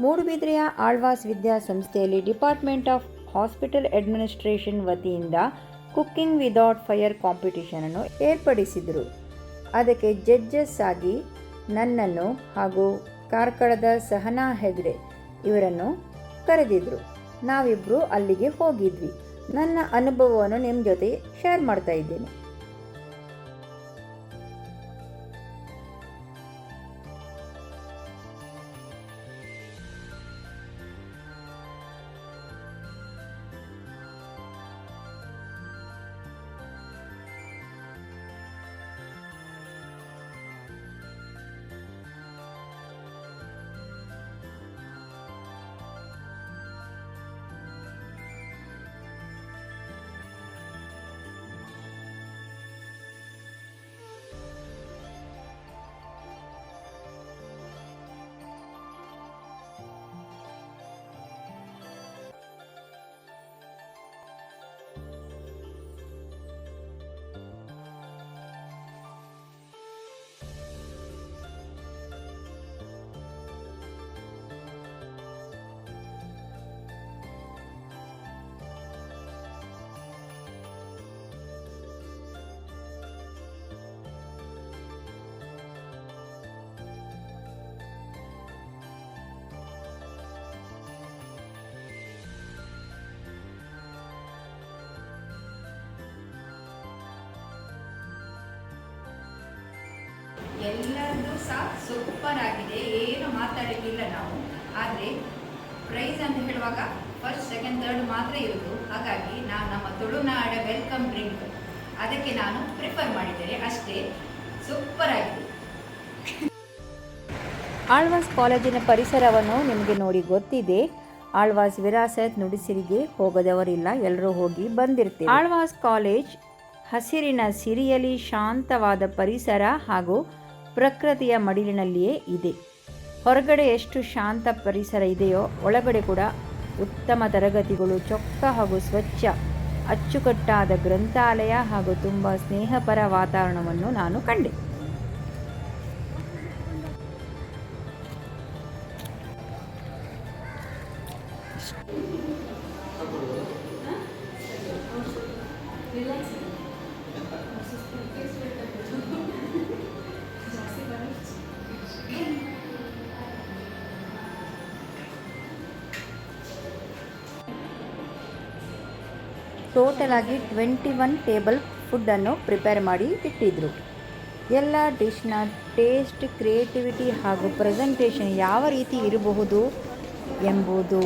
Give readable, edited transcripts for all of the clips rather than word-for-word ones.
ಮೂಡುಬಿದಿರೆಯ ಆಳ್ವಾಸ್ ವಿದ್ಯಾಸಂಸ್ಥೆಯಲ್ಲಿ department of hospital administration ವತಿಯಿಂದ cooking without fire ಕಾಂಪಿಟಿಷನನ್ನು ಏರ್ಪಡಿಸಿದರು. ಅದಕ್ಕೆ ಜಡ್ಜಸ್ ಆಗಿ ನನ್ನನ್ನು ಹಾಗೂ ಕಾರ್ಕಳದ ಸಹನಾ ಹೆಗ್ಡೆ ಇವರನ್ನು ಕರೆದಿದ್ದರು. ನಾವಿಬ್ಬರು ಅಲ್ಲಿಗೆ ಹೋಗಿದ್ವಿ. ನನ್ನ ಅನುಭವವನ್ನು ನಿಮ್ಮ ಜೊತೆ ಶೇರ್ ಮಾಡ್ತಾ ಇದ್ದೇನೆ. ಎಲ್ಲರದ್ದು ಸಹ ಸೂಪರ್ ಆಗಿದೆ, ಏನು ಮಾತಾಡಲಿಕ್ಕಿಲ್ಲ ನಾವು. ಆದರೆ ಪ್ರೈಸ್ ಅಂತ ಹೇಳುವಾಗ ಫಸ್ಟ್ ಸೆಕೆಂಡ್ ಥರ್ಡ್ ಮಾತ್ರ ಇರೋದು. ಹಾಗಾಗಿ ನಾನು ನಮ್ಮ ತುಳುನಾಡ ವೆಲ್ಕಮ್ ಡ್ರಿಂಕ್ ಅದಕ್ಕೆ ನಾನು ಪ್ರಿಫರ್ ಮಾಡಿದ್ದೇನೆ ಅಷ್ಟೇ. ಸೂಪರ್ ಆಗಿದೆ. ಆಳ್ವಾಸ್ ಕಾಲೇಜಿನ ಪರಿಸರವನ್ನು ನಿಮಗೆ ನೋಡಿ ಗೊತ್ತಿದೆ. ಆಳ್ವಾಸ್ ವಿರಾಸತ್ ನುಡಿಸಿರಿಗೆ ಹೋಗದವರಿಲ್ಲ, ಎಲ್ಲರೂ ಹೋಗಿ ಬಂದಿರ್ತೀವಿ. ಆಳ್ವಾಸ್ ಕಾಲೇಜ್ ಹಸಿರಿನ ಸಿರಿಯಲಿ ಶಾಂತವಾದ ಪರಿಸರ ಹಾಗೂ ಪ್ರಕೃತಿಯ ಮಡಿಲಿನಲ್ಲಿಯೇ ಇದೆ. ಹೊರಗಡೆ ಎಷ್ಟು ಶಾಂತ ಪರಿಸರ ಇದೆಯೋ ಒಳಗಡೆ ಕೂಡ ಉತ್ತಮ ತರಗತಿಗಳು, ಚೊಕ್ಕ ಹಾಗೂ ಸ್ವಚ್ಛ ಅಚ್ಚುಕಟ್ಟಾದ ಗ್ರಂಥಾಲಯ ಹಾಗೂ ತುಂಬ ಸ್ನೇಹಪರ ವಾತಾವರಣವನ್ನು ನಾನು ಕಂಡೆ. ಟೋಟಲ್ ಆಗಿ 21 ಟೇಬಲ್ ಫುಡ್ಡನ್ನು ಪ್ರಿಪೇರ್ ಮಾಡಿ ಇಟ್ಟಿದ್ದರು. ಎಲ್ಲ ಡಿಶ್ನ ಟೇಸ್ಟ್, ಕ್ರಿಯೇಟಿವಿಟಿ ಹಾಗೂ ಪ್ರೆಸೆಂಟೇಷನ್ ಯಾವ ರೀತಿ ಇರಬಹುದು ಎಂಬುದು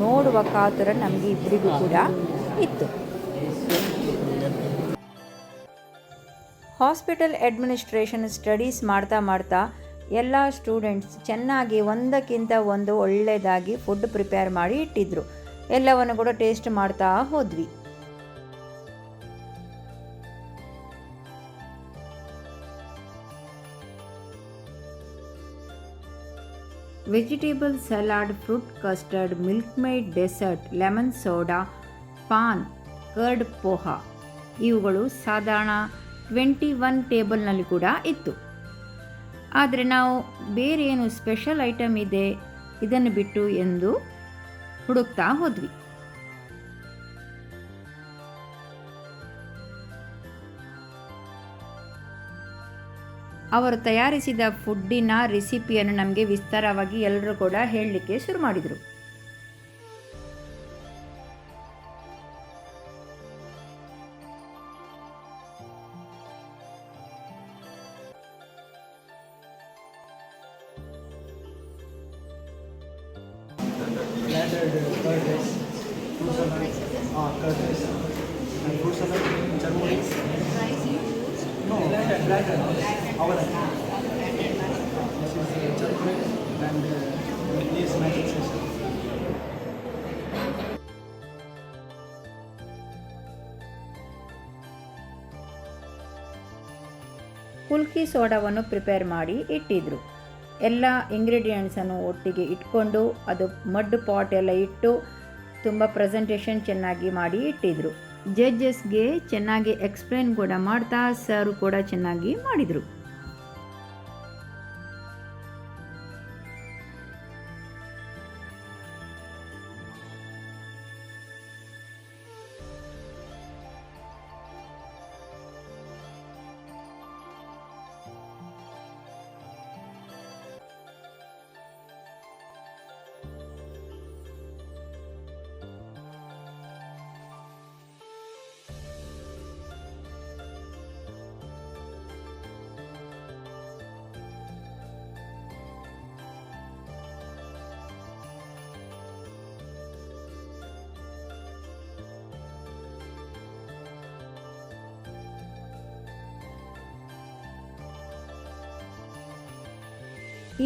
ನೋಡುವ ಕಾತುರ ನಮಗೆ ಇಬ್ಬರಿಗೂ ಕೂಡ ಇತ್ತು. ಹಾಸ್ಪಿಟಲ್ ಅಡ್ಮಿನಿಸ್ಟ್ರೇಷನ್ ಸ್ಟಡೀಸ್ ಮಾಡ್ತಾ ಎಲ್ಲ ಸ್ಟೂಡೆಂಟ್ಸ್ ಚೆನ್ನಾಗಿ ಒಂದಕ್ಕಿಂತ ಒಂದು ಒಳ್ಳೆಯದಾಗಿ ಫುಡ್ ಪ್ರಿಪೇರ್ ಮಾಡಿ ಇಟ್ಟಿದ್ರು. ಎಲ್ಲವನ್ನು ಕೂಡ ಟೇಸ್ಟ್ ಮಾಡ್ತಾ ಹೋದ್ವಿ. Vegetable salad, fruit custard, milk made dessert, lemon soda, paan, curd poha ಇವುಗಳು ಸಾಧಾರಣ 21 ಟೇಬಲ್ನಲ್ಲಿ ಕೂಡ ಇತ್ತು. ಆದರೆ ನಾವು ಬೇರೆ ಏನು ಸ್ಪೆಷಲ್ ಐಟಮ್ ಇದೆ ಇದನ್ನು ಬಿಟ್ಟು ಎಂದು ಹುಡುಕ್ತಾ ಹೋದ್ವಿ. ಅವರು ತಯಾರಿಸಿದ ಫುಡ್ಡಿನ ರೆಸಿಪಿಯನ್ನು ನಮಗೆ ವಿಸ್ತಾರವಾಗಿ ಎಲ್ಲರೂ ಕೂಡ ಹೇಳಲಿಕ್ಕೆ ಶುರು ಮಾಡಿದರು. ಕುಲ್ಕಿ ಸೋಡಾವನ್ನು ಪ್ರಿಪೇರ್ ಮಾಡಿ ಇಟ್ಟಿದ್ರು. ಎಲ್ಲ ಇಂಗ್ರೀಡಿಯೆಂಟ್ಸನ್ನು ಒಟ್ಟಿಗೆ ಇಟ್ಕೊಂಡು ಅದು ಮಡ್ ಪಾಟ್ ಎಲ್ಲ ಇಟ್ಟು ತುಂಬ ಪ್ರೆಸೆಂಟೇಷನ್ ಚೆನ್ನಾಗಿ ಮಾಡಿ ಇಟ್ಟಿದ್ರು. ಜಡ್ಜಸ್ಗೆ ಚೆನ್ನಾಗಿ ಎಕ್ಸ್ಪ್ಲೇನ್ ಕೂಡ ಮಾಡ್ತಾ ಸರ್ ಕೂಡ ಚೆನ್ನಾಗಿ ಮಾಡಿದರು.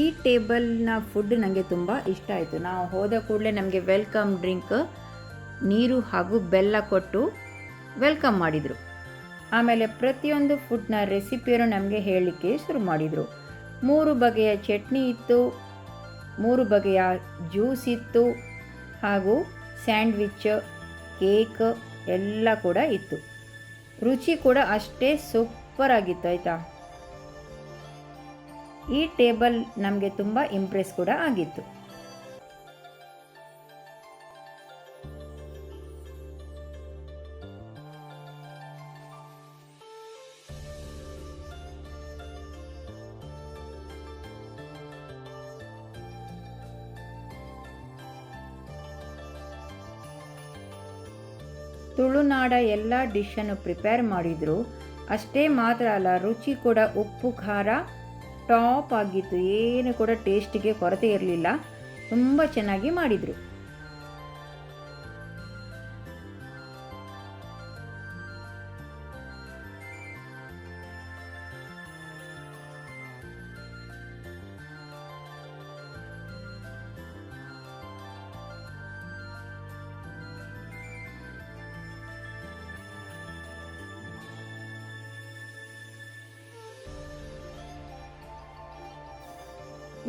ಈ ಟೇಬಲ್ನ ಫುಡ್ ನನಗೆ ತುಂಬ ಇಷ್ಟ ಆಯಿತು. ನಾವು ಹೋದ ಕೂಡಲೇ ನಮಗೆ ವೆಲ್ಕಮ್ ಡ್ರಿಂಕ್ ನೀರು ಹಾಗೂ ಬೆಲ್ಲ ಕೊಟ್ಟು ವೆಲ್ಕಮ್ ಮಾಡಿದರು. ಆಮೇಲೆ ಪ್ರತಿಯೊಂದು ಫುಡ್ನ ರೆಸಿಪಿಯನ್ನು ನಮಗೆ ಹೇಳಲಿಕ್ಕೆ ಶುರು ಮಾಡಿದರು. 3 ಬಗೆಯ ಚಟ್ನಿ ಇತ್ತು, 3 ಬಗೆಯ ಜ್ಯೂಸ್ ಇತ್ತು, ಹಾಗೂ ಸ್ಯಾಂಡ್ವಿಚ್, ಕೇಕ್ ಎಲ್ಲ ಕೂಡ ಇತ್ತು. ರುಚಿ ಕೂಡ ಅಷ್ಟೇ ಸೂಪರ್ ಆಗಿತ್ತು ಆಯಿತಾ. ಈ ಟೇಬಲ್ ನಮಗೆ ತುಂಬ ಇಂಪ್ರೆಸ್ ಕೂಡ ಆಗಿತ್ತು. ತುಳುನಾಡ ಎಲ್ಲ ಡಿಶನ್ನು ಪ್ರಿಪೇರ್ ಮಾಡಿದರು. ಅಷ್ಟೇ ಮಾತ್ರ ಅಲ್ಲ, ರುಚಿ ಕೂಡ ಉಪ್ಪು ಖಾರ ಟಾಪ್ ಆಗಿತ್ತು. ಏನು ಕೂಡ ಟೇಸ್ಟಿಗೆ ಕೊರತೆ ಇರಲಿಲ್ಲ. ತುಂಬ ಚೆನ್ನಾಗಿ ಮಾಡಿದರು.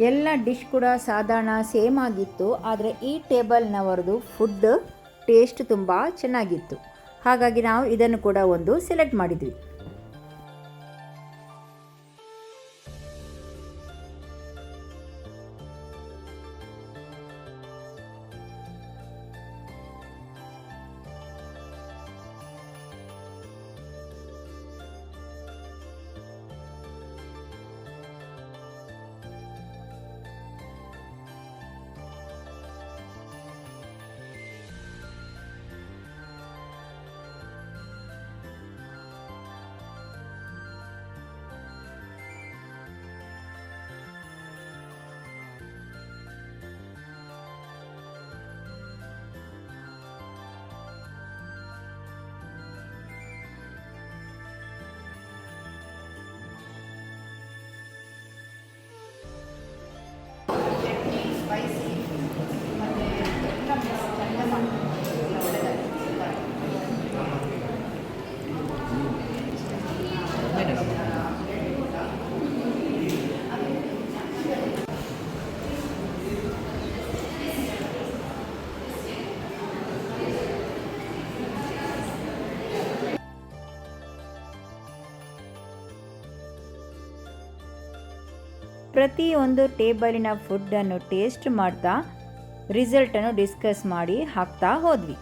ಎಲ್ಲ ಡಿಶ್ ಕೂಡ ಸಾಧಾರಣ ಸೇಮ್ ಆಗಿತ್ತು. ಆದರೆ ಈ ಟೇಬಲ್ನವರದು ಫುಡ್ ಟೇಸ್ಟ್ ತುಂಬ ಚೆನ್ನಾಗಿತ್ತು. ಹಾಗಾಗಿ ನಾವು ಇದನ್ನು ಕೂಡ ಒಂದು ಸೆಲೆಕ್ಟ್ ಮಾಡಿದ್ವಿ. ಸ್ಪೈಸಿ ಮತ್ತು ಎಲ್ಲ ಮಿಕ್ಸ್ ಚಂದ ಮಾಡಿದ್ರು. ಒಳ್ಳೆದಾಗಿ ಪ್ರತಿಯೊಂದು ಟೇಬಲಿನ ಫುಡ್ಡನ್ನು ಟೇಸ್ಟ್ ಮಾಡ್ತಾ ರಿಸಲ್ಟನ್ನು ಡಿಸ್ಕಸ್ ಮಾಡಿ ಹಾಕ್ತಾ ಹೋದ್ವಿ.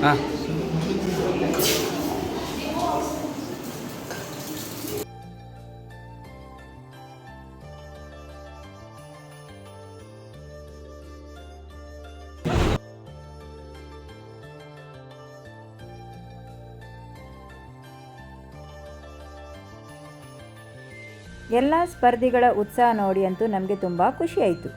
ಹಾಂ ಎಲ್ಲ ಸ್ಪರ್ಧಿಗಳ ಉತ್ಸಾಹ ನೋಡಿ ಅಂತೂ ನಮಗೆ ತುಂಬ ಖುಷಿಯಾಯಿತು.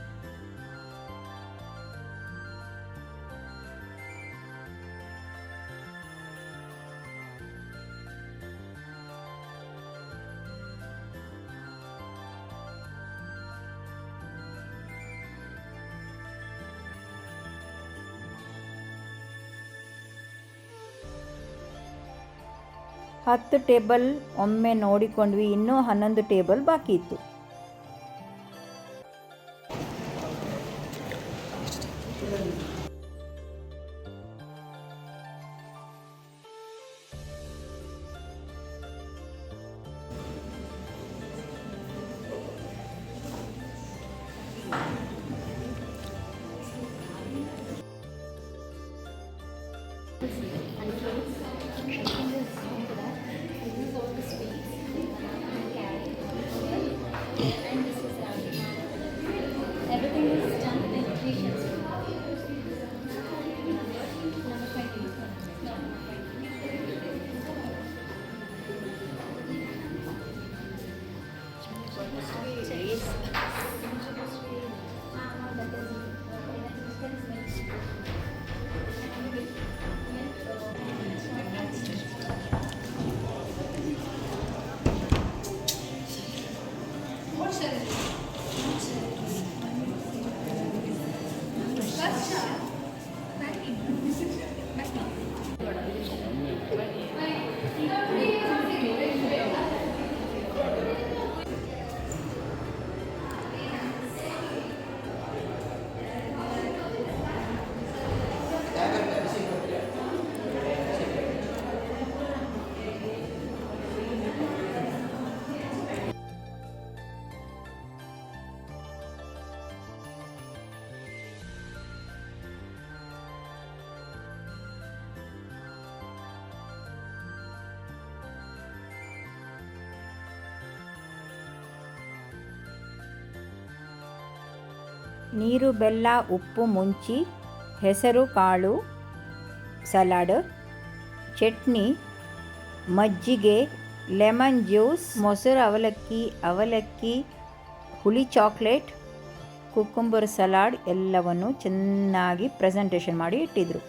ಹತ್ತು ಟೇಬಲ್ ಒಮ್ಮೆ ನೋಡಿಕೊಂಡ್ವಿ, ಇನ್ನೂ 11 ಟೇಬಲ್ ಬಾಕಿ ಇತ್ತು. And fruits, everything is into that. I use all the sweets and carry and this is everything is done in 3 shifts. Number 20. No, ನೀರು ಬೆಲ್ಲ ಉಪ್ಪು ಮುಂಚಿ ಹೆಸರು ಕಾಳು ಸಲಾಡ್, ಚಟ್ನಿ, ಮಜ್ಜಿಗೆ, ಲೆಮನ್ ಜ್ಯೂಸ್, ಮೊಸರು ಅವಲಕ್ಕಿ, ಹುಳಿ ಚಾಕ್ಲೇಟ್, ಕುಕ್ಕುಂಬರ್ ಸಲಾಡ್ ಎಲ್ಲವನ್ನು ಚೆನ್ನಾಗಿ ಪ್ರೆಸೆಂಟೇಷನ್ ಮಾಡಿ ಇಟ್ಟಿದ್ರು.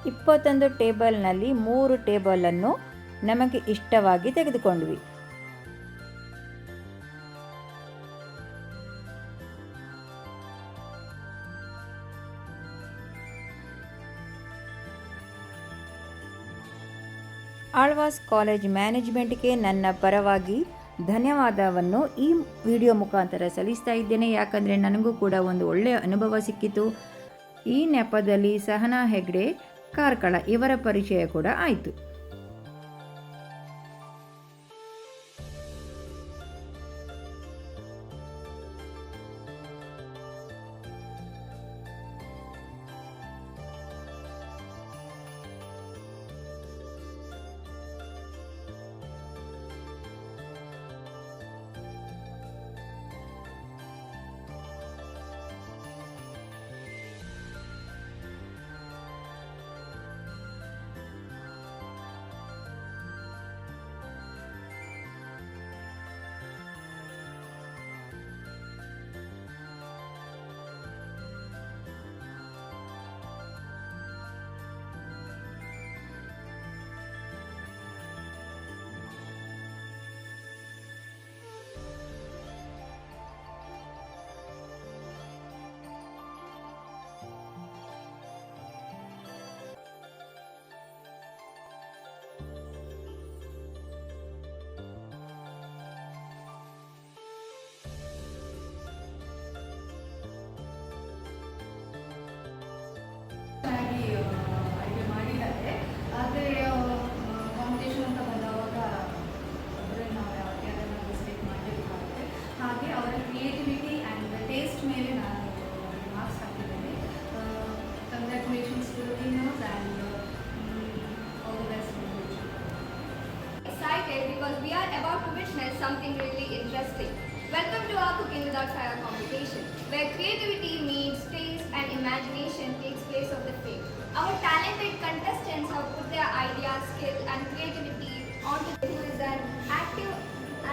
ಇಪ್ಪತ್ತೊಂದು ಟೇಬಲ್ನಲ್ಲಿ 3 ಟೇಬಲನ್ನು ನಮಗೆ ಇಷ್ಟವಾಗಿ ತೆಗೆದುಕೊಂಡ್ವಿ. ಆಳ್ವಾಸ್ ಕಾಲೇಜ್ ಮ್ಯಾನೇಜ್ಮೆಂಟ್ಗೆ ನನ್ನ ಪರವಾಗಿ ಧನ್ಯವಾದವನ್ನು ಈ ವಿಡಿಯೋ ಮುಖಾಂತರ ಸಲ್ಲಿಸ್ತಾ ಇದ್ದೇನೆ. ಯಾಕಂದರೆ ನನಗೂ ಕೂಡ ಒಂದು ಒಳ್ಳೆಯ ಅನುಭವ ಸಿಕ್ಕಿತು. ಈ ನೆಪದಲ್ಲಿ ಸಹನಾ ಹೆಗ್ಡೆ ಕಾರ್ಕಳ ಇವರ ಪರಿಚಯ ಕೂಡ ಆಯಿತು. Because we are about to witness something really interesting. Welcome to our Cooking Without Fire competition, where creativity meets taste and imagination takes place of the fame. Our talented contestants have put their ideas, skill and creativity onto who is an active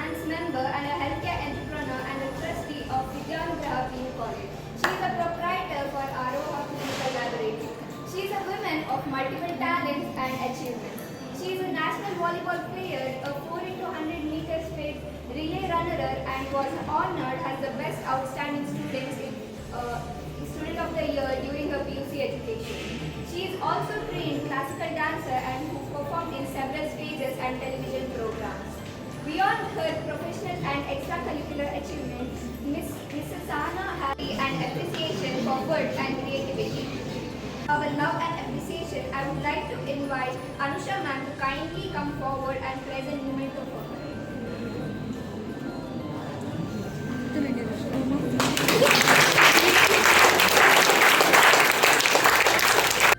ANS member and a healthcare entrepreneur and a trustee of Vidyanugraha PU College. She is a proprietor for Aroha Clinical Laboratory. She is a woman of multiple talents and achievements. She is a national volleyball player, a 4x100 meter straight relay runner, and was honored as the best outstanding student in her professional and extracurricular achievements, Mrs. Anna has an appreciation for work and creativity. Our love and appreciation, I would like to invite Anusha ma'am to kindly come forward and present moment of honor.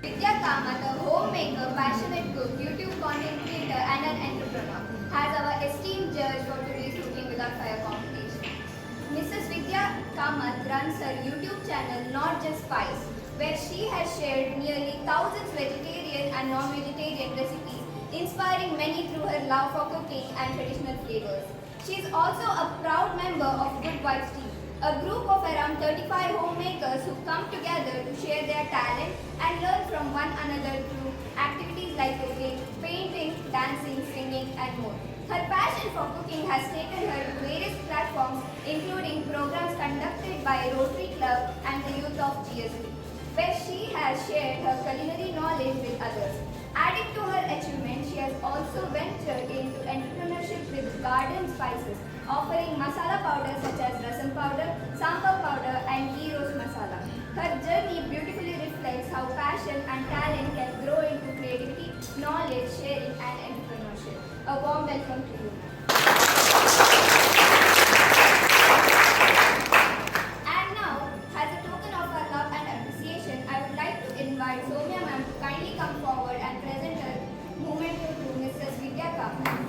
Vidya Kamath, a homemaker, passionate cook, YouTube content creator, and an entrepreneur, has our esteemed judge for today's Cooking Without Fire competition. Mrs. Vidya Kamath runs her YouTube channel Not Just Spice, where she has shared nearly thousands vegetarian and non-vegetarian recipes, inspiring many through her love for cooking and traditional flavors. She is also a proud member of Good Vibes Team, a group of around 35 homemakers who come together to share their talent and learn from one another through activities like cooking, painting, dancing, singing, and more. Her passion for cooking has taken her to various platforms, including programs conducted by Rotary Club and the youth of GST, where she has shared her culinary knowledge with others. Adding to her achievements, she has also ventured into entrepreneurship with Garden Spices, offering masala powders such as rasam powder, sambar powder, and ghee roast masala. Her journey beautifully reflects how passion and talent can grow into creativity, knowledge sharing, and entrepreneurship. A warm welcome to you. And now, as a token of our love and appreciation, I would like to invite Soumya ma'am to kindly come forward and present her moment to Mrs. Vidya Kamath.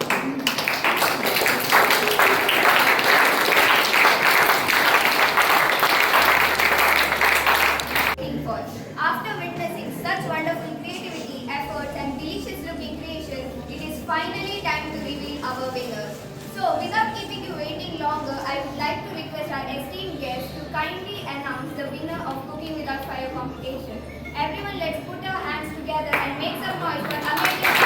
After witnessing such wonderful creativity, efforts, and delicious looking creation, it is finally time to reveal our winners. So, without keeping you waiting longer, I would like to request our esteemed guests to kindly announce the winner of Cooking Without Fire competition. Everyone, let's put our hands together and make some noise for amazing